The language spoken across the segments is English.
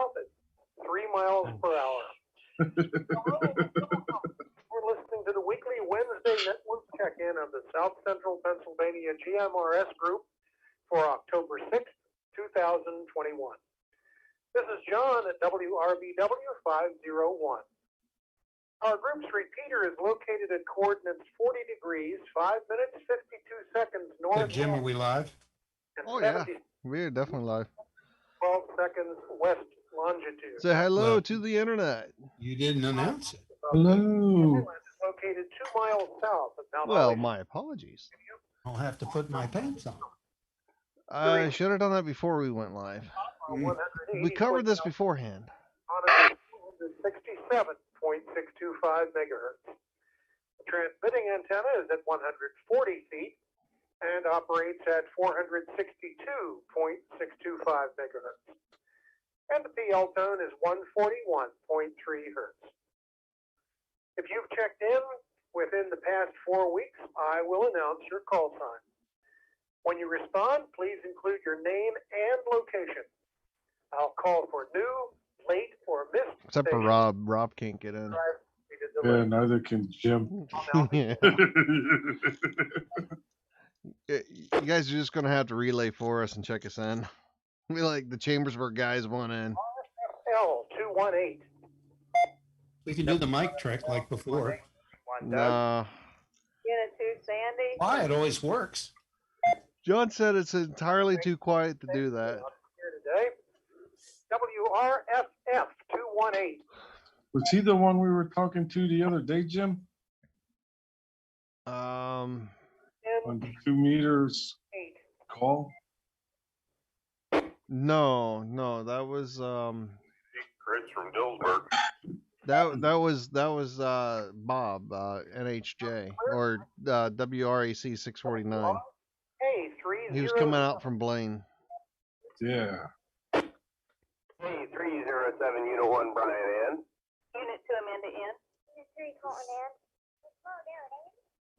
south at 3 miles per hour. We're listening to the weekly Wednesday network check-in of the South Central Pennsylvania GMRS group for October 6th, 2021. This is John at WRBW 501. Our group's repeater is located at coordinates 40 degrees, 5 minutes, 52 seconds north. Hey, Jim, are we live? Oh, yeah. We're definitely live. 12 seconds west longitude. Say hello to the internet. You didn't announce it. Hello. Located 2 miles south of Mount Well, Holly. my apologies. I'll have to put my pants on. I should have done that before we went live. We covered this beforehand. 67.625 megahertz. The transmitting antenna is at 140 feet and operates at 462.625 megahertz. And the PL tone is 141.3 hertz. If you've checked in within the past 4 weeks, I will announce your call sign. When you respond, please include your name and location. I'll call for new, late, or missed. Except for Rob. Rob can't get in. Yeah, neither can Jim. Yeah. You guys are just going to have to relay for us and check us in. We like the Chambersburg guys want in. L218. We can do the mic trick like before. Nah. Unit 2, Sandy. Why? It always works. John said it's entirely too quiet to do that. Here today. WRFF 218. Was he the one we were talking to the other day, Jim? Um, On 2 meters call? no, that was Chris from Dillsburg. that was Bob, NHJ, or WRAC 649. Hey, 307. He was coming out from Blaine. Yeah. Hey, 307, Unit 1, Brian Ann. Unit 2, Amanda N. Unit 3, Colton Ann.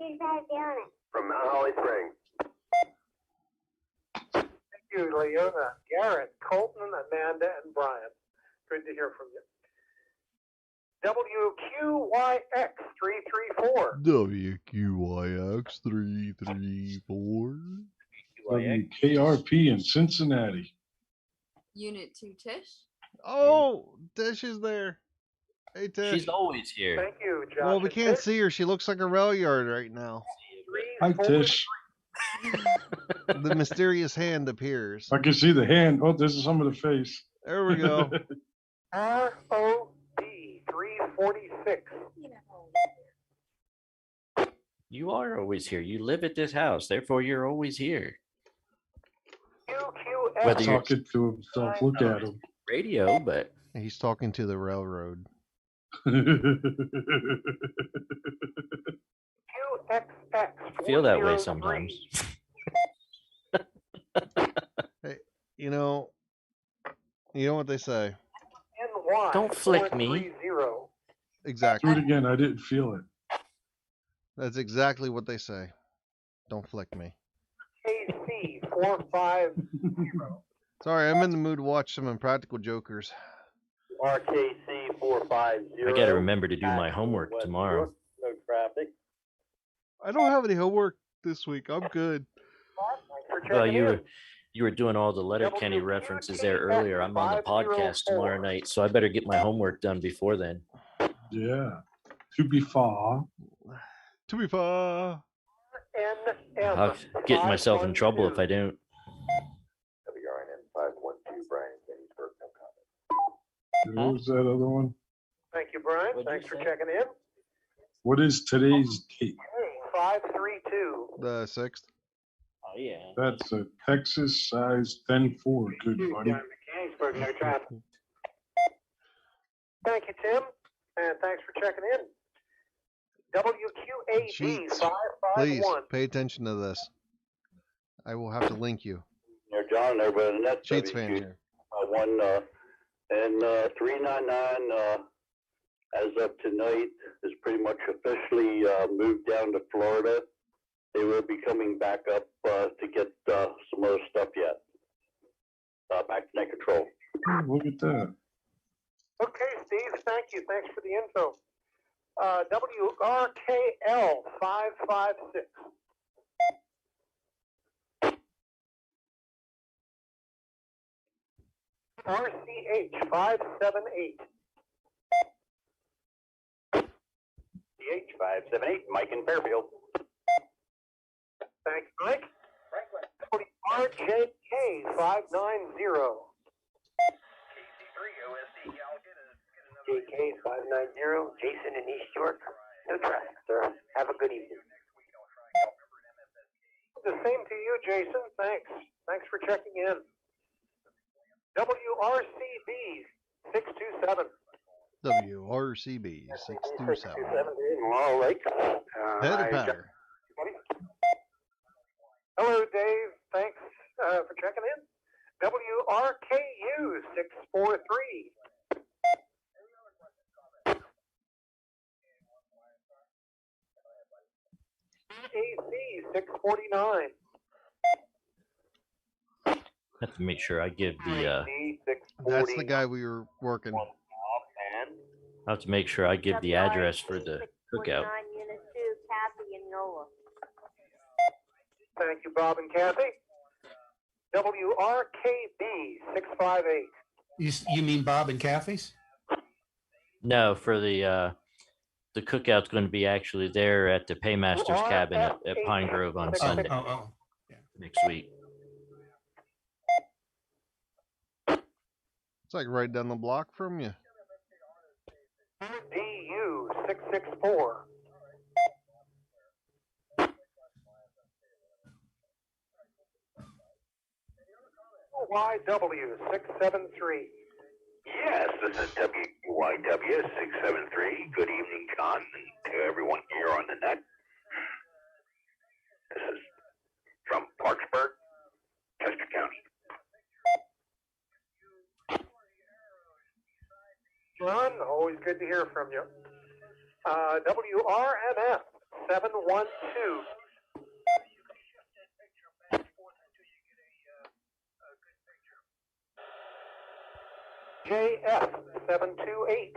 He's right down it. From Mount Holly Springs. Thank you, Leona, Garrett, Colton, Amanda, and Brian. Good to hear from you. WQYX 334. WQYX 334. WKRP in Cincinnati. Unit 2, Tish. Oh, Tish is there. Hey, Tish. She's always here. Thank you, Josh. Well, we can't see her. She looks like a rail yard right now. Hi, Tish. The mysterious hand appears. I can see the hand. Oh, this is some of the face. There we go. ROD 346. You are always here. You live at this house, therefore you're always here. QQS. Whether you're Talking to himself. Look at him. radio, but He's talking to the railroad. QXX. I feel that way sometimes. Hey, you know what they say. NY Don't flick me. 430. Exactly. Do it again. I didn't feel it. That's exactly what they say. Don't flick me. KC 450. Sorry, I'm in the mood to watch some Impractical Jokers. RKC 450. I gotta remember to do my homework tomorrow. No traffic. I don't have any homework this week. I'm good. Well, you were doing all the Letterkenny references there earlier. I'm on the podcast tomorrow night, so I better get my homework done before then. Yeah. To be far. To be far. I'll get myself in trouble if I don't. WRNN 512, Brian, Gettysburg, no comment. What was that other one? Thank you, Brian. What'd Thanks you for say? checking in. What is today's date? 532. The 6th. Oh yeah. That's a Texas size 10-4. Good, buddy. Gettysburg, no traffic. Thank you, Tim, and thanks for checking in. WQAD Sheets. 551. Please pay attention to this. I will have to link you. There, John, everybody in that Sheets fan here. One and 399 as of tonight is pretty much officially moved down to Florida. They will be coming back up to get some other stuff yet. Back to net control. Look at that. Okay, Steve, thank you. Thanks for the info. WRKL 556. RCH 578. CH 578, Mike in Fairfield. Thanks, Mike. WRJK 590. JK 590, Jason in East York. No traffic, sir. Have a good evening. The same to you, Jason. Thanks. Thanks for checking in. WRCB 627. WRCB 627. All right. Head patter. Hello, Dave. Thanks for checking in. WRKU 643. AC 649. Have to make sure I give the. That's the guy we were working. I have to make sure I give the address for the cookout. Unit 2, Kathy and Nola. Thank you, Bob and Kathy. WRKB 658. You mean Bob and Kathy's? No, for the cookout's going to be actually there at the Paymaster's cabin at Pine Grove on Sunday next week. It's like right down the block from you. DU 664. YW 673. Yes, this is WYW 673. Good evening, John, and to everyone here on the net. This is from Parksburg, Chester County. Ron, always good to hear from you. WRMF 712. JF 728.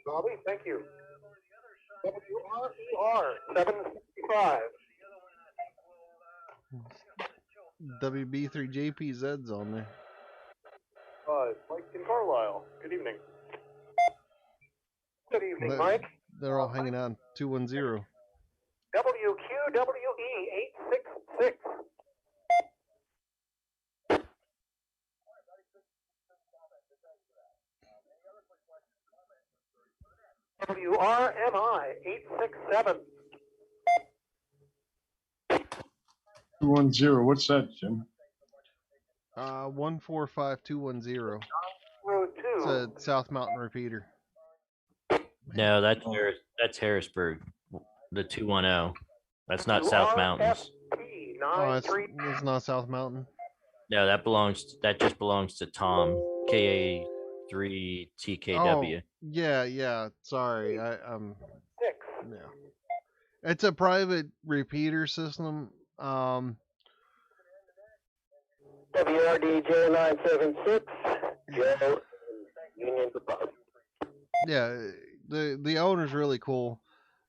Bobby, thank you. WRER 765. WB3JPZ's on there. Mike in Carlisle. Good evening. Good evening, They're- Mike. They're all hanging out in 210. WQWE 866. WRMI 867. 210. What's that, Jim? 145210. Road It's 2. a South Mountain repeater. No, that's Harrisburg, the 210. That's not South Mountains. Oh, it's not South Mountain. No, that just belongs to Tom, KA3TKW. Oh, yeah. Sorry, yeah. It's a private repeater system. WRDJ 976. Joe, Union Proposed. Yeah, the owner's really cool.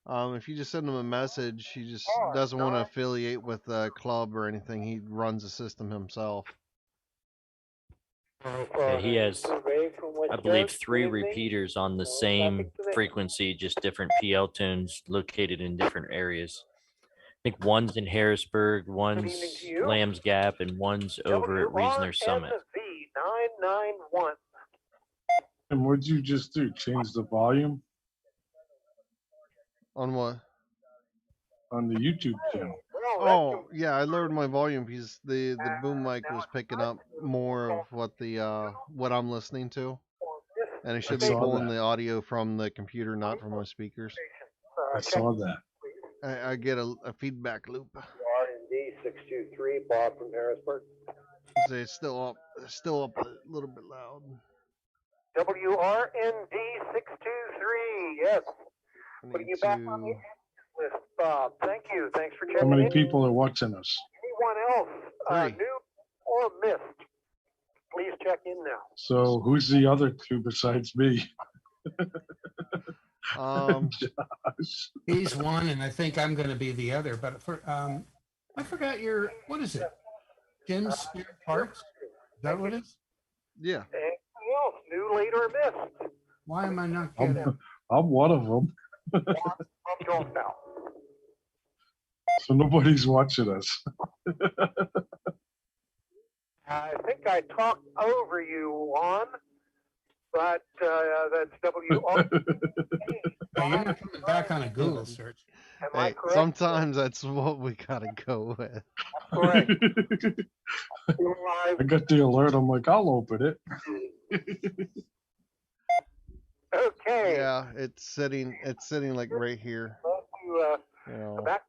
If you just send him a message, he just doesn't want to affiliate with a club or anything. He runs the system himself. Yeah, he has, I believe, 3 repeaters on the same frequency, just different PL tunes located in different areas. I think one's in Harrisburg, one's Lamb's Gap, and one's over at Reasoner Summit. 991. And what'd you just do? Change the volume On what? on the YouTube channel? Oh, yeah, I lowered my volume because the boom mic was picking up more of what I'm listening to. And it should be saw pulling that. the audio from the computer, not from my speakers. I saw that. I get a feedback loop. R&D 623, Bob from Harrisburg. So it's still up a little bit loud. WRND 623. Yes. I Putting need you back on the. list, Bob. Thank you. Thanks for How checking many in. people are watching us? Anyone else, 3. new or missed? Please check in now. So who's the other 2 besides me? Josh. He's one, and I think I'm going to be the other. But I forgot your, what is it? Jim's Spare Parts? Is that what it is? Yeah. Anything else, new, late, or missed? Why am I not getting? I'm one of them. I'm going now. So nobody's watching us. I think I talked over you, Juan, but that's WR. You're not coming back on a Google search. Am I Hey, correct? sometimes that's what we gotta go with. Correct. I got the alert. I'm like, I'll open it. Okay. Yeah, it's sitting like right here. You, You know. back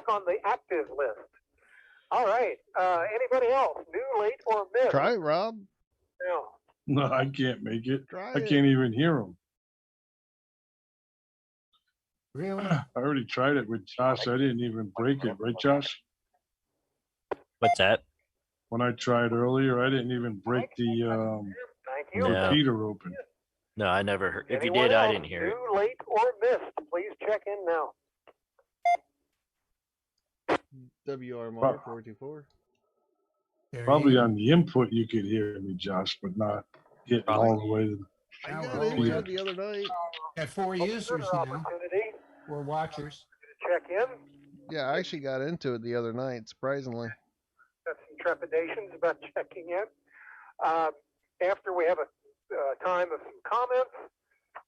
on the active list. All right. Anybody else? New, late, or missed? Try it, Rob. No. No, I can't make it. Try I it. can't even hear him. Really? I already tried it with Josh. I didn't even break it, right, Josh? What's that? When I tried earlier, I didn't even break the Thank you. No. repeater open. No, I never heard. If you Anyone did, I else? didn't hear it. New, late, or missed? Please check in now. WR Mark 424. Probably on the input you could hear me, Josh, but not getting all the way to I Now got we're into all it the other night. got 4 users now. Opportunity We're watchers. to check in. Yeah, I actually got into it the other night, surprisingly. Got some trepidations about checking in. After we have a time of some comments,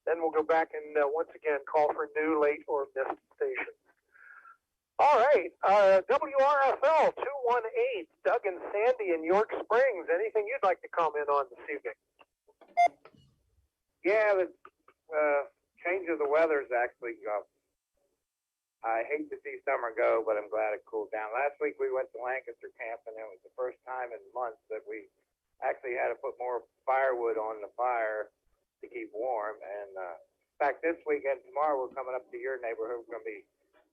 then we'll go back and once again call for new, late, or missed stations. All right, WRFL 218, Doug and Sandy in York Springs. Anything you'd like to comment on this evening? Yeah, the change of the weather is actually, I hate to see summer go, but I'm glad it cooled down. Last week we went to Lancaster Camp, and it was the first time in months that we actually had to put more firewood on the fire to keep warm. And in fact, this weekend, tomorrow, we're coming up to your neighborhood. We're going to be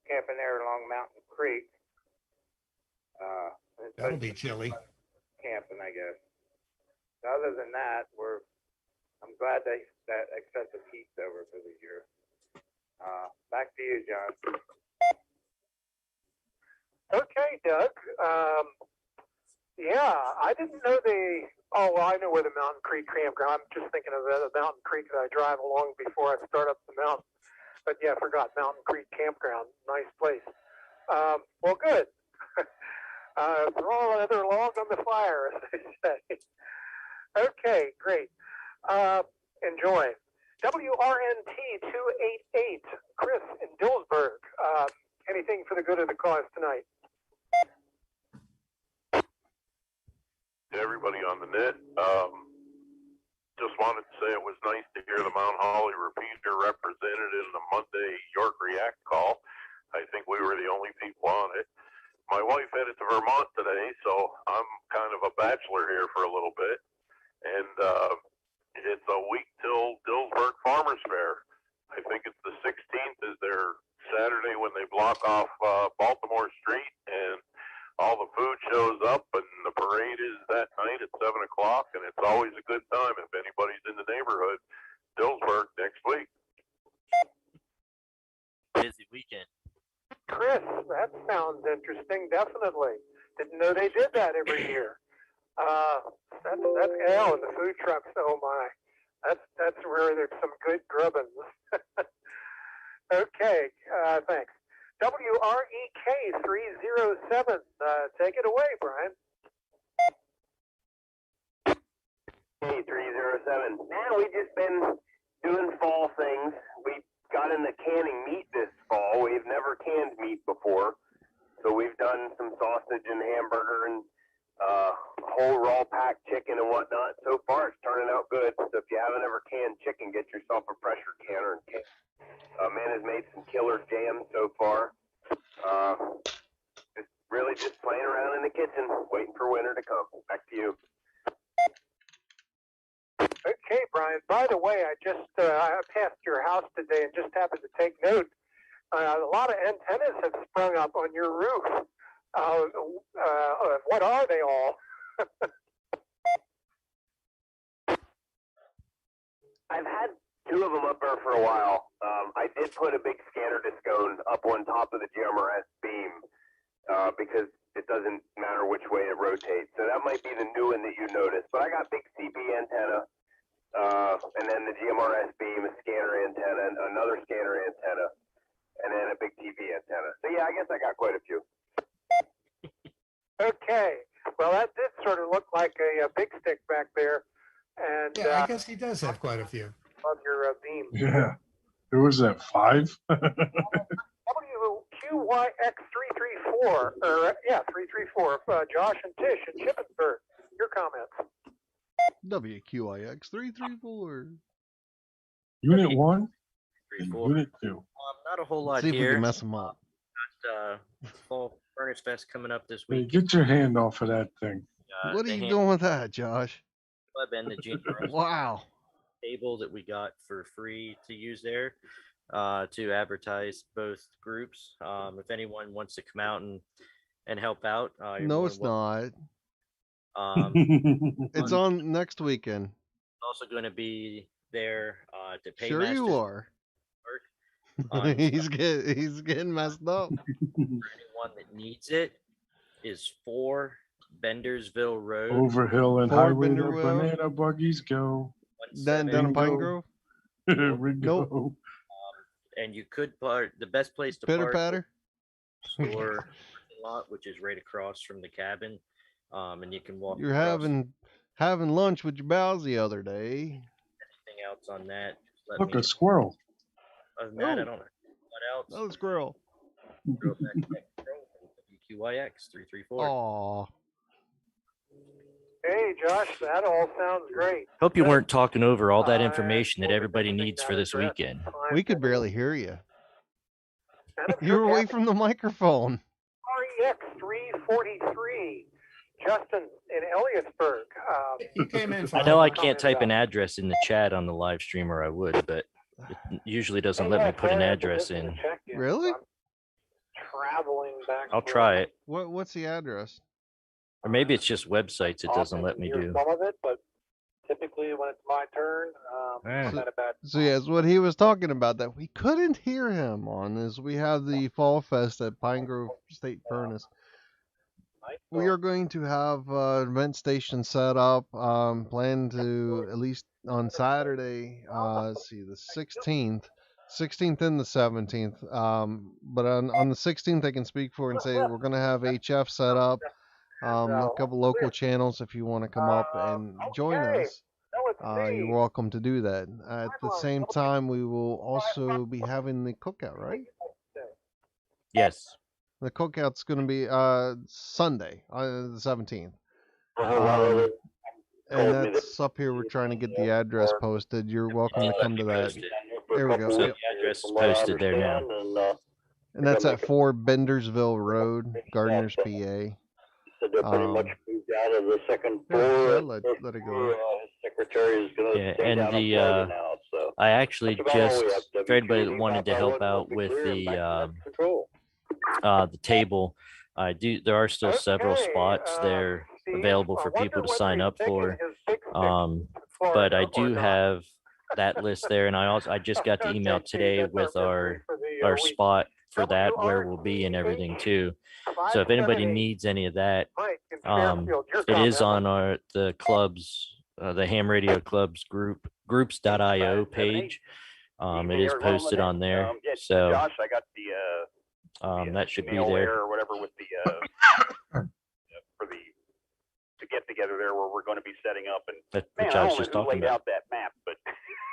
camping there along Mountain Creek. That'll be chilly. Camping, I guess. Other than that, I'm glad that excessive heat's over for the year. Back to you, John. Okay, Doug. Yeah, I didn't know well, I know where the Mountain Creek campground. I'm just thinking of the Mountain Creek that I drive along before I start up the mountain. But yeah, I forgot Mountain Creek Campground. Nice place. Well, good. Throw another log on the fire, as they say. Okay, great. Enjoy. WRNT 288, Chris in Dillsburg. Anything for the good of the cause tonight? Everybody on the net. Just wanted to say it was nice to hear the Mount Holly repeater represented in the Monday York React call. I think we were the only people on it. My wife headed to Vermont today, so I'm kind of a bachelor here for a little bit. And it's a week till Dillsburg Farmers Fair. I think it's the 16th is their Saturday when they block off Baltimore Street, and all the food shows up, and the parade is that night at 7 o'clock, and it's always a good time if anybody's in the neighborhood. Dillsburg next week. Busy weekend. Chris, that sounds interesting. Definitely. Didn't know they did that every year. That's and the food trucks. Oh my, that's where there's some good grubbins. Okay, thanks. WREK 307. Take it away, Brian. Hey, 307. Man, we've just been doing fall things. We got into canning meat this fall. We've never canned meat before. So we've done some sausage and hamburger and whole raw packed chicken and whatnot. So far, it's turning out good. So if you haven't ever canned chicken, get yourself a pressure canner and can. Man has made some killer jams so far. Just playing around in the kitchen, waiting for winter to come. Back to you. Okay, Brian. By the way, I passed your house today and just happened to take note A lot of antennas have sprung up on your roof. What are they all? I've had two of them up there for a while. I did put a big scanner discone up on top of the GMRS beam because it doesn't matter which way it rotates. So that might be the new one that you noticed. But I got big CB antenna, and then the GMRS beam, a scanner antenna, and another scanner antenna, and then a big TV antenna. So yeah, I guess I got quite a few. Okay. Well, that did sort of look like a big stick back there. And Yeah, I guess he does have quite a few. Love your beam. Yeah. Who was that? 5? WQYX334, or 334. Josh and Tish in Shippensburg. Your comments. WQIX 334. Unit 1 and 3-4. Unit 2. Not a whole lot See if we here. can mess them up. Got, Fall Furnace Fest coming up this Hey, week. get your hand off of that thing. What are the you hand doing with that, Josh? Club and the GMRS Wow. table that we got for free to use there to advertise both groups. If anyone wants to come out and help out, you're No, more it's than welcome. not. It's on next weekend. Also going to be there to pay. Sure you are. He's getting messed up. For anyone that needs it is 4 Bendersville Road. Over hill and Fort highway, the Benderville. banana buggies go. Down in Pine Bingo. Grove. Here we Nope. go. And you could park. The best place to Pitter park patter. is store parking lot, which is right across from the cabin. And you can walk. You're across. having lunch with your pals the other day. Anything else on that? Just let Look, me a squirrel. Other than that, I don't know what else. Oh, squirrel. Go back to that control from WQYX 334. Aw. Hey, Josh, that all sounds great. Hope you weren't talking over all that information that everybody needs for this weekend. We could barely hear you. You were away from the microphone. REX343. Justin in Elliotsburg. He came in. I know I can't type an address in the chat on the live stream, or I would, but it usually doesn't let me put an address in. Really? Traveling back. I'll try it. What's the address? Or maybe it's just websites it doesn't let me do. Some of it, but typically when it's my turn, not a bad. So yes, what he was talking about that we couldn't hear him on is we have the Fall Fest at Pine Grove State Furnace. We are going to have an event station set up. Plan to at least on Saturday. Let's see, the 16th and the 17th. But on the 16th, I can speak for and say that we're going to have HF set up. A couple local channels if you want to come up and join us. You're welcome to do that. At the same time, we will also be having the cookout, right? Yes. The cookout's going to be Sunday, the 17th. And that's up here. We're trying to get the address posted. You're welcome to come to that. There we go. So Yep. the address is posted there now. And that's at 4 Bendersville Road, Gardner's, PA. So they're pretty much moved out of the second Yeah, floor. let it go. His secretary is going to stay and down on the Florida now. So I actually that's about all just we have, for anybody that WQD, wanted to Papa help Helen, out Big with Clear, and back to control. the table. There are still several spots there available for people to sign up for. But I do have that list there, and I just got the email today with our spot for that, where we'll be and everything too. So if anybody needs any of that, it is on the club's the Ham Radio Club's groups.io page. It is posted on there. So Josh, I got the that should be email there. or whatever with the for the get together there where we're going to be setting up. And Which man, I I was don't just know who talking laid about. out that map, but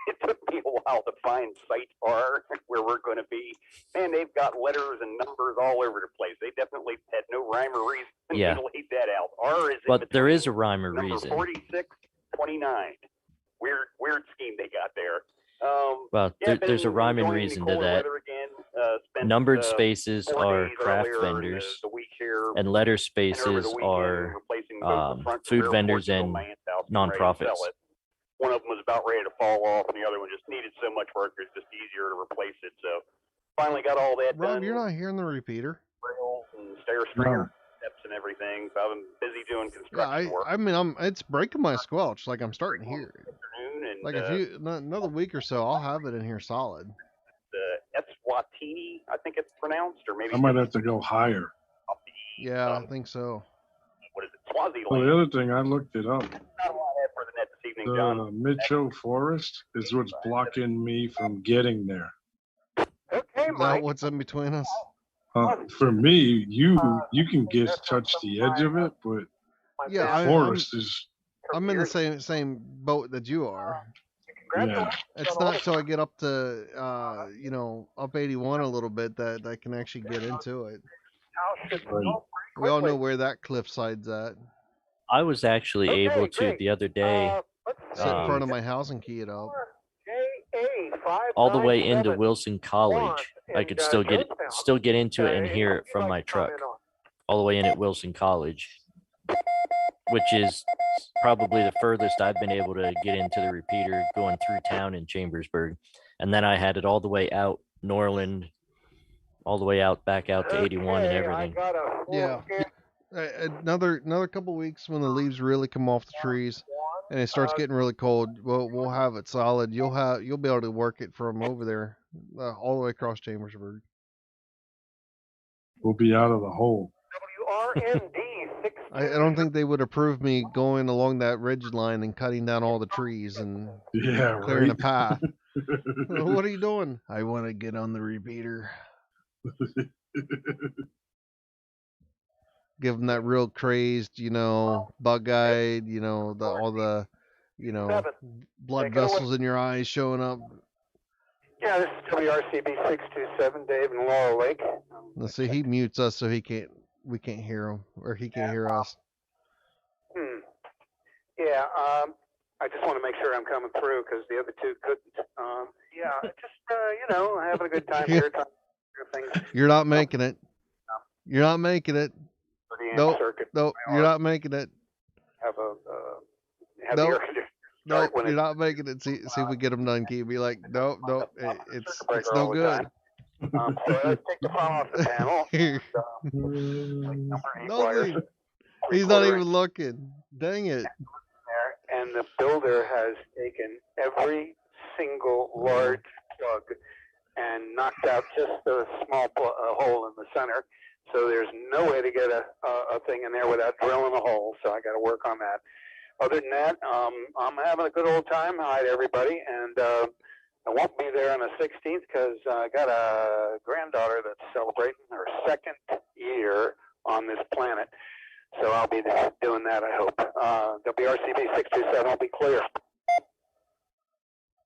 it took me a while to find site R where we're going to be. Man, they've got letters and numbers all over the place. They definitely had no rhyme or reason Yeah. to laid that out. R is in But there is a between rhyme or number reason. 4629. Weird scheme they got there. Well, Yeah, there's a been rhyme and enjoying the reason to cooler that. weather again. Spent, Numbered spaces 4 are days craft earlier in vendors, the week here, and letter and over spaces the weekend, are replacing both the front and food rear vendors porches on and my aunt's house, getting ready to nonprofits. sell it. One of them was about ready to fall off, and the other one just needed so much work, it's just easier to replace it. So finally got all that Rob, done. you're not hearing the repeater. Rails and stair stringer steps and everything. So I've been busy doing construction work. I mean, it's breaking my squelch. Like, I'm starting to hear it. And, Like, if you another week or so, I'll have it in here solid. Eswatini, I think it's pronounced, or maybe I might have to go higher. Yeah, I think so. What is it? Swaziland. Well, the other thing, I looked it up. Not a lot for the net this evening, John. The Mitchell Forest is what's blocking me from getting there. Okay, Is that what's in between us? For me, you can touch the edge of it, but Yeah, forest is. I'm in the same boat that you are. Yeah. It's not till I get up to up 81 a little bit that I can actually get into it. Right. We all know where that cliffside's at. I was actually able to great. the other day, Sit in front of my house and key it up. all the way into Wilson College. I could still get into it and hear it from my truck, all the way in at Wilson College, which is probably the furthest I've been able to get into the repeater going through town in Chambersburg. And then I had it all the way out Norland, all the way out back out to 81 and everything. Yeah. Another couple weeks when the leaves really come off the trees and it starts getting really cold, we'll have it solid. You'll be able to work it from over there all the way across Chambersburg. We'll be out of the hole. WRND I don't think they would approve me going along that ridge line and cutting down all the trees and clearing a path. What are you doing? I want to get on the repeater. Give them that real crazed, bug-eyed, all the blood vessels in your eyes showing up. Yeah, this is WRCB 627, Dave in Laurel Lake. Let's see, he mutes us so we can't hear him, or he can't hear us. Yeah, I just want to make sure I'm coming through because the other two couldn't. Having a good time here. You're not making it. You're not making it. Nope, you're not making it. Nope, you're not making it. See if we get them done, Key. Be like, nope, it's no good. So let's take the phone off the panel. Nothing. He's not even looking. Dang it. And the builder has taken every single large plug and knocked out just a small hole in the center. So there's no way to get a thing in there without drilling a hole. So I got to work on that. Other than that, I'm having a good old time. Hi to everybody. And I won't be there on the 16th because I got a granddaughter that's celebrating her 2nd year on this planet. So I'll be doing that, I hope. WRCB 627 will be clear.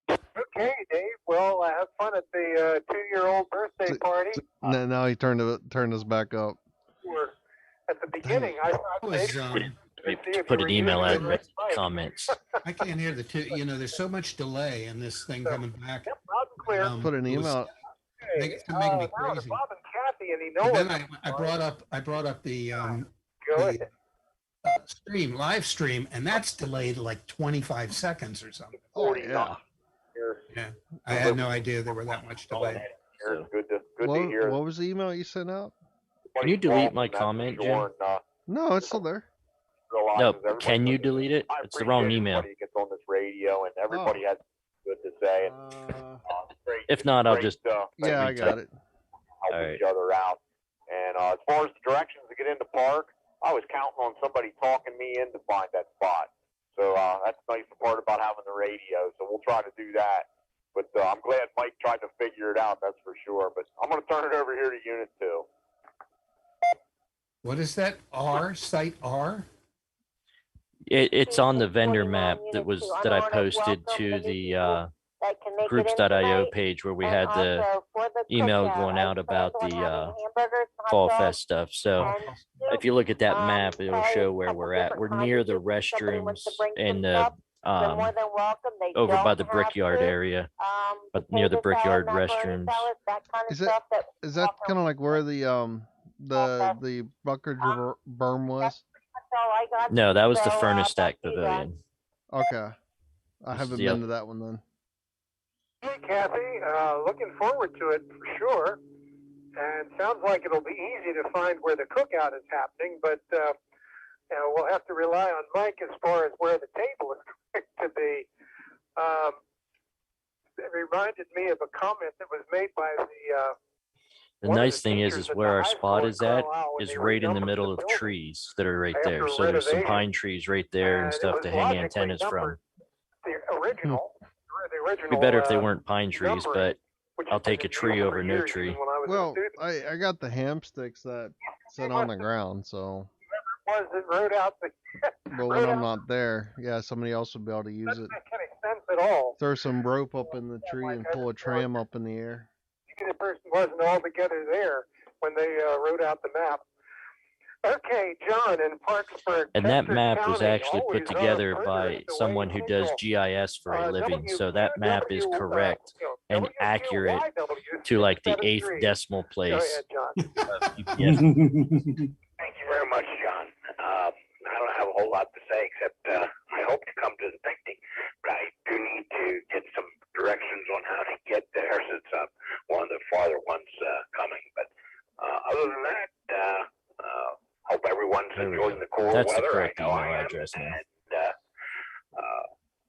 Okay, Dave. Well, have fun at the 2-year-old birthday party. Now he turned us back up. At the beginning, I was put an email out in the comments. I can't hear the two. There's so much delay in this thing coming back. Yep, loud and clear. Put an email. It's making me crazy. Bob and Kathy and then I brought up the live stream, and that's delayed like 25 seconds or something. Oh yeah. Yeah, I had no idea there were that much delay. Good to hear. What was the email you sent out? Can you delete my comment, Jim? No, it's still there. No, can you delete it? It's the wrong email. Everybody gets on this radio, and everybody has good to say. If not, I'll just. Yeah, I got it. Help each other out. And as far as the directions to get into park, I was counting on somebody talking me in to find that spot. So that's the nice part about having the radio. So we'll try to do that. But I'm glad Mike tried to figure it out, that's for sure. But I'm going to turn it over here to Unit 2. What is that? Site R? It's on the vendor map that I posted to the groups.io page where we had the email going out about the Fall Fest stuff. So if you look at that map, it'll show where we're at. We're near the restrooms in the over by the Brickyard area, but near the Brickyard restrooms. Is that kind of like where the Buckridge berm was? No, that was the Furnace Stack Pavilion. Okay, I haven't been to that one then. Hey, Kathy, looking forward to it for sure. And sounds like it'll be easy to find where the cookout is happening, but we'll have to rely on Mike as far as where the table is going to be. It reminded me of a comment that was made by The nice thing is where our spot is at is right in the middle of trees that are right there. So there's some pine trees right there and stuff to hang antennas from. the original. It'd be better if they weren't pine trees, but I'll take a tree over no tree. Well, I got the ham sticks that sit on the ground, so. Was it rode out the? But when I'm not there, yeah, somebody else would be able to use it. Doesn't make any sense at all. Throw some rope up in the tree and pull a tram up in the air. The person wasn't all together there when they wrote out the map. Okay, John in Parksburg. And that map was actually put together by someone who does GIS for a living. So that map is correct and accurate to like the 8th decimal place. Thank you very much, John. I don't have a whole lot to say except I hope to come to the picnic, but I do need to get some directions on how to get there since I'm one of the farther ones coming. But other than that, hope everyone's enjoying the cool That's weather. the correct I know email I am, address now. and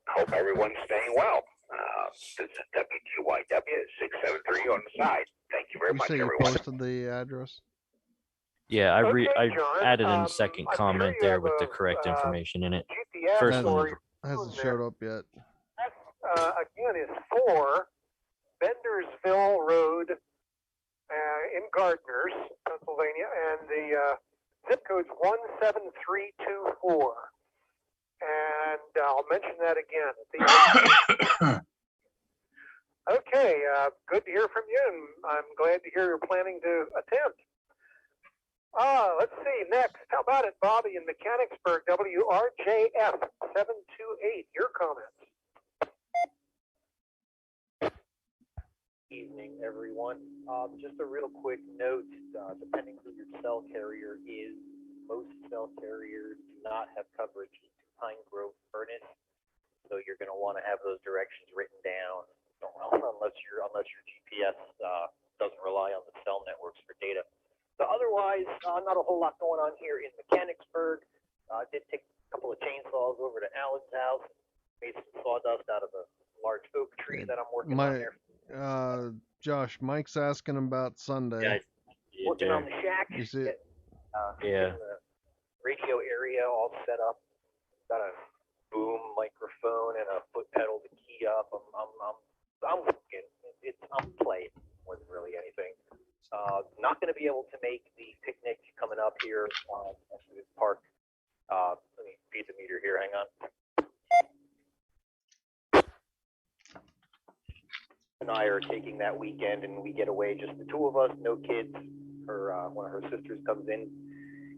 hope everyone's staying well. This is WGYW 673 on the side. Thank you very You much, say you everyone. posted the address? Yeah, I Okay, John, added in a second I'm comment sure you there have with the a, correct information in it. GPS First or one. your Hasn't phone showed up yet. That, again, is 4 Bendersville Road in Gardners, Pennsylvania, and the zip code's 17324. And I'll mention that again at the end. Okay, good to hear from you, and I'm glad to hear you're planning to attend. Let's see, next, how about it, Bobby in Mechanicsburg, WRJF 728, your comments. Evening, everyone. Just a real quick note, depending who your cell carrier is, most cell carriers do not have coverage to Pine Grove Furnace, so you're going to want to have those directions written down unless your GPS doesn't rely on the cell networks for data. So otherwise, not a whole lot going on here in Mechanicsburg. Did take a couple of chainsaws over to Alan's house, made some sawdust out of a large oak tree that I'm working on there. Josh, Mike's asking about Sunday. Working on the shack. You see it? Yeah. The radio area all set up. Got a boom microphone and a foot pedal to key up. I'm working. I'm playing more than really anything. Not going to be able to make the picnic coming up here at the park. Let me feed the meter here. Hang on. And I are taking that weekend, and we get away just the two of us, no kids. One of her sisters comes in,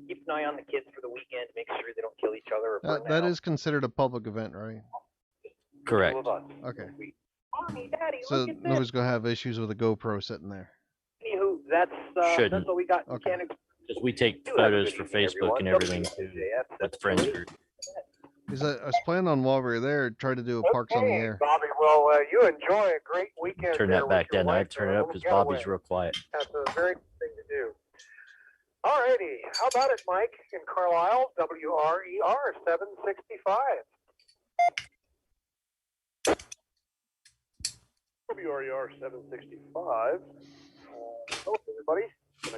keeps an eye on the kids for the weekend, makes sure they don't kill each other. Or That is considered a public event, right? Correct. Okay. Mommy, Daddy, So look at this. nobody's gonna have issues with a GoPro sitting there. Anywho, that's Shouldn't. what we got. Okay. Because we take photos for Facebook and everything too, with the friends group. Because I was planning on, while we were there, try to do a Parks on the Air. Bobby, well, you enjoy a great weekend. Turn there that with back your down. I'd wife turn and it a up little because Bobby's getaway. real quiet. That's a very good thing to do. All righty. How about it, Mike in Carlisle, WRER 765? WRER 765. Hello, everybody. Been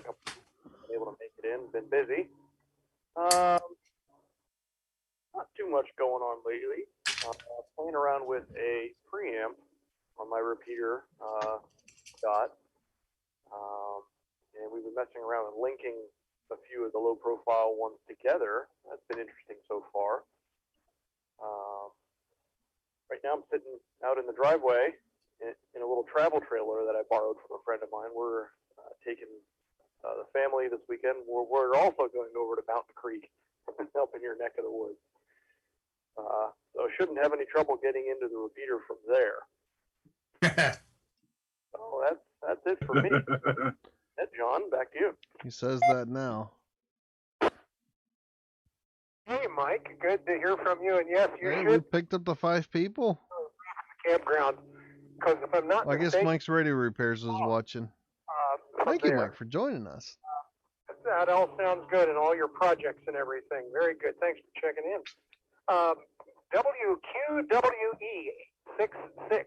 able to make it in. Been busy. Not too much going on lately. Playing around with a preamp on my repeater dot. And we've been messing around and linking a few of the low profile ones together. That's been interesting so far. Right now I'm sitting out in the driveway in a little travel trailer that I borrowed from a friend of mine. We're taking the family this weekend. We're also going over to Mountain Creek and helping your neck of the woods. So shouldn't have any trouble getting into the repeater from there. So that's it for me. John, back to you. He says that now. Hey, Mike. Good to hear from you. And yes, you Hey, should we picked up the 5 people. campground. Because if I'm not I guess mistaken, Mike's Radio Repairs is watching. from Thank you, there. Mike, for joining us. That all sounds good, and all your projects and everything. Very good. Thanks for checking in. WQWE66.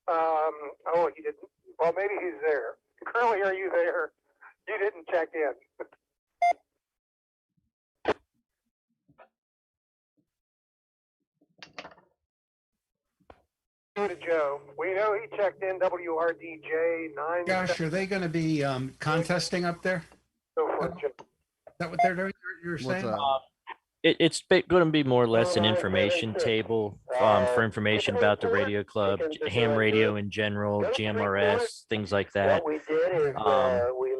Oh, he didn't. Well, maybe he's there. Curly, are you there? You didn't check in. To Joe. We know he checked in. WRDJ 9. Gosh, are they going to be contesting up there? Go for it, Joe. Is that what they're doing? You're What's saying? that? It's going to be more or less an information table for information about the radio club, ham radio in general, GMRS, things like that.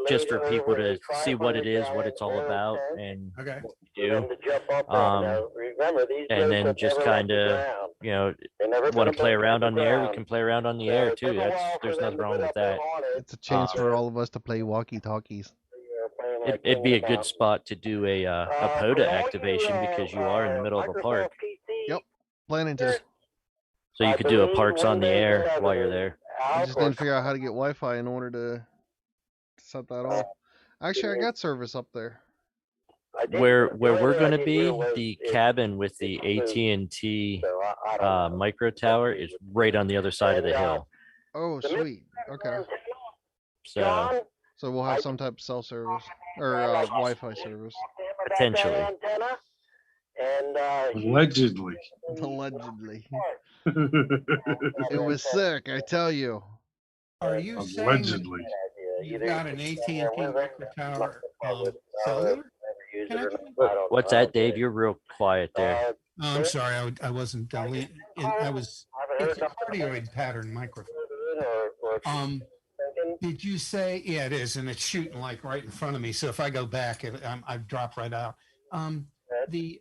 Just for people to see what it is, what it's all about, and Okay. what we do. And then just kind of, want to play around on the air, we can play around on the air too. There's nothing wrong with that. It's a chance for all of us to play walkie-talkies. It'd be a good spot to do a POTA activation because you are in the middle of a park. Yep, planning to. So you could do a parks on the air while you're there. I just didn't figure out how to get Wi-Fi in order to set that off. Actually, I got service up there. Where we're going to be, the cabin with the AT&T micro tower is right on the other side of the hill. Oh, sweet. Okay. So we'll have some type of cell service or Wi-Fi service. Potentially. Allegedly. Allegedly. It was sick, I tell you. Are you saying Allegedly. you've got an AT&T micro tower cellular connection? What's that, Dave? You're real quiet there. Oh, I'm sorry, I wasn't deleting. It's a cardioid pattern microphone. Did you say? Yeah, it is, and it's shooting like right in front of me. So if I go back, I drop right out. Did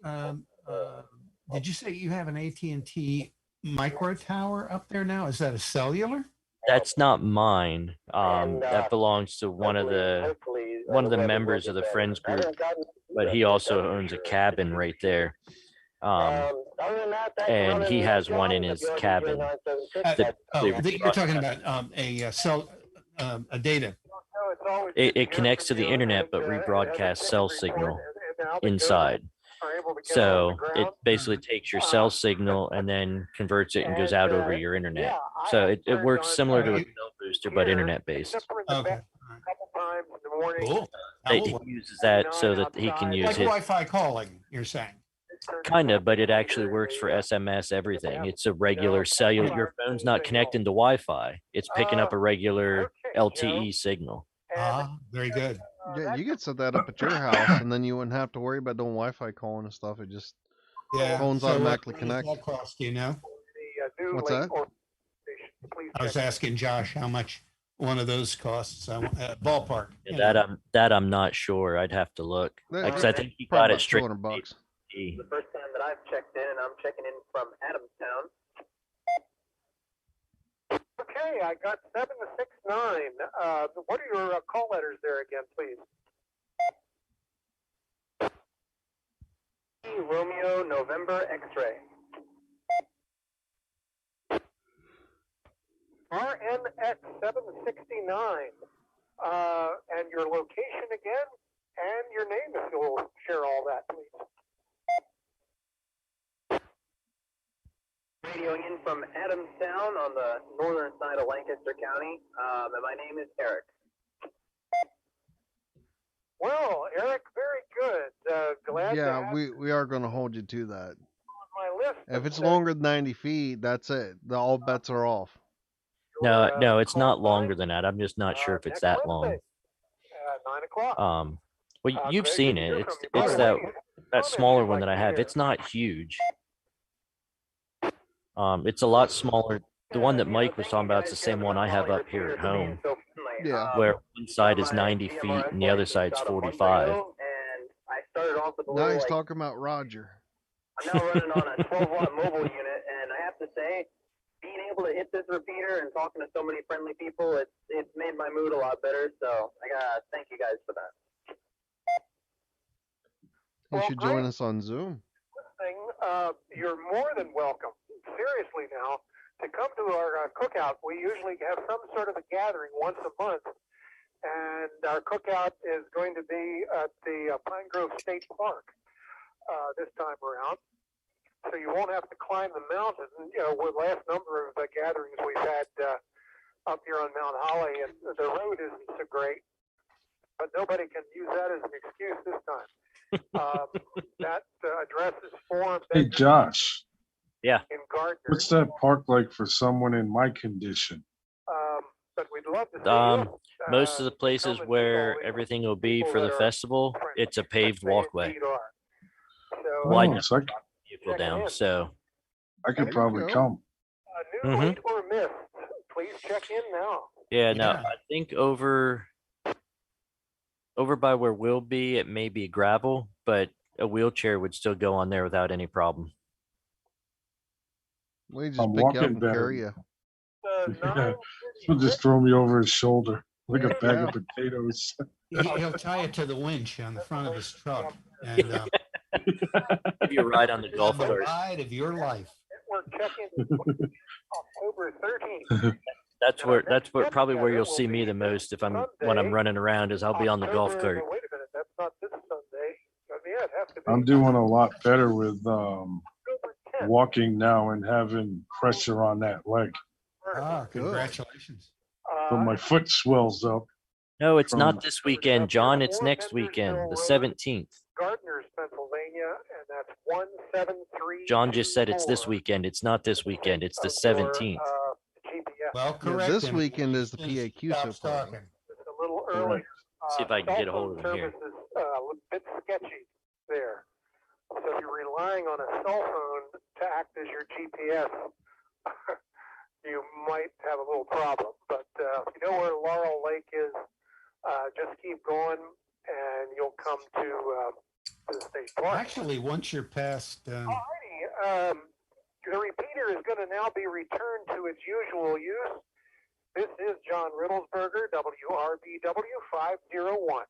you say you have an AT&T micro tower up there now? Is that a cellular? That's not mine. That belongs to one of the members of the friends group, but he also owns a cabin right there. And he has one in his cabin. You're talking about a data. It connects to the internet, but rebroadcasts cell signal inside. So it basically takes your cell signal and then converts it and goes out over your internet. So it works similar to a cell booster, but internet based. Okay. Cool. He uses that so that he can use like his Wi-Fi calling. You're saying? kind of, but it actually works for SMS everything. It's a regular cellular. Your phone's not connecting to Wi-Fi. It's picking up a regular LTE signal. Very good. Yeah, you could set that up at your house, and then you wouldn't have to worry about doing Wi-Fi calling and stuff. It just phones automatically connect. What does that cost, do you know? What's that? I was asking Josh how much one of those costs. Ballpark. Yeah, that I'm not sure. I'd have to look. Because I think he got it straight. $200. The first time that I've checked in, and I'm checking in from Adamstown. Okay, I got 769. What are your call letters there again, please? Romeo November X-ray. RNX 769. And your location again, and your name if you'll share all that, please. Radioing in from Adamstown on the northern side of Lancaster County, and my name is Eric. Well, Eric, very good. Glad. Yeah, we are going to hold you to that. My list. If it's longer than 90 feet, that's it. All bets are off. No, it's not longer than that. I'm just not sure if it's that long. 9 o'clock. Well, you've seen it. It's that smaller one that I have. It's not huge. It's a lot smaller. The one that Mike was talking about is the same one I have up here at home. Yeah. Where one side is 90 feet and the other side's 45. Now he's talking about Roger. I'm now running on a 12-watt mobile unit, and I have to say, being able to hit this repeater and talking to so many friendly people, it's made my mood a lot better. So I gotta thank you guys for that. You should join us on Zoom. You're more than welcome, seriously now, to come to our cookout. We usually have some sort of a gathering once a month, and our cookout is going to be at the Pine Grove State Park this time around. So you won't have to climb the mountain. With last number of gatherings we've had up here on Mount Holly, and the road isn't so great, but nobody can use that as an excuse this time. That address is 4. Hey, Josh. Yeah. In Gardner. What's that park like for someone in my condition? But we'd love to see you. Most of the places where everything will be for the festival, it's a paved walkway. Wide enough So to get vehicle down, so. I could probably come. New light or mist, please check in now. Yeah, no, I think over by where we'll be, it may be gravel, but a wheelchair would still go on there without any problem. We just pick you up and carry you. He'll just throw me over his shoulder like a bag of potatoes. He'll tie it to the winch on the front of his truck and give you a ride on the golf the cart. ride of your life. Network check-in October 13th. That's probably where you'll see me the most when I'm running around is I'll be on the golf cart. Wait a minute, that's not this Sunday. Yeah, it has to be. I'm doing a lot better with walking now and having pressure on that leg. Ah, congratulations. So my foot swells up. No, it's not this weekend, John. It's next weekend, the 17th. Gardner's, Pennsylvania, and that's 173. John just said it's this weekend. It's not this weekend. It's the 17th. Well, correct. This weekend is the PAQ so far. It's a little early. See if I can get a hold of him here. Service is a bit sketchy there. So if you're relying on a cell phone to act as your GPS, you might have a little problem. But if you know where Laurel Lake is, just keep going and you'll come to the state park. Actually, once you're past. Alrighty. The repeater is going to now be returned to its usual use. This is John Riddlesberger, WRBW 501.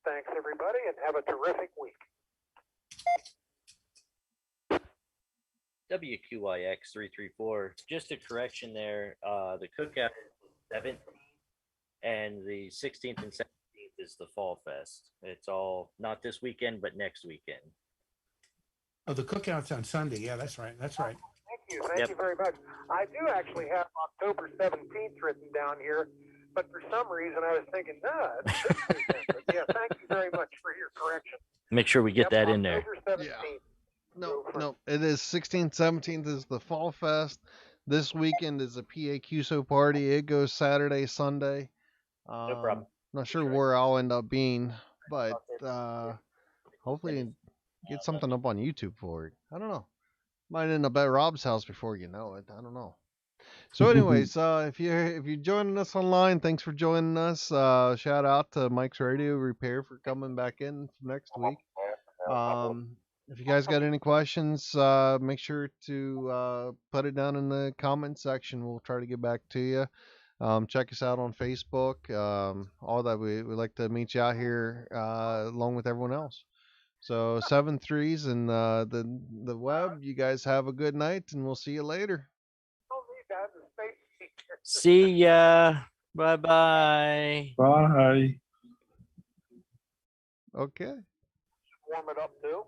Thanks, everybody, and have a terrific week. WQIX 334. Just a correction there. The cookout is 17th, and the 16th and 17th is the Fall Fest. It's all not this weekend, but next weekend. Oh, the cookout's on Sunday. Yeah, that's right. That's right. Thank you. Thank you very much. I do actually have October 17th written down here, but for some reason I was thinking, no, it's this weekend. But yeah, thank you very much for your correction. Make sure we get that in there. October 17th. No, it is 16th, 17th is the Fall Fest. This weekend is a PAQSO party. It goes Saturday, Sunday. No problem. Not sure where I'll end up being, but hopefully get something up on YouTube for it. I don't know. Might end up at Rob's house before you know it. I don't know. So anyways, if you're joining us online, thanks for joining us. Shout out to Mike's Radio Repair for coming back in next week. If you guys got any questions, make sure to put it down in the comment section. We'll try to get back to you. Check us out on Facebook. All that we'd like to meet you out here along with everyone else. So 7-3s and the web. You guys have a good night, and we'll see you later. See ya. Bye-bye. Bye. Okay. Warm it up too.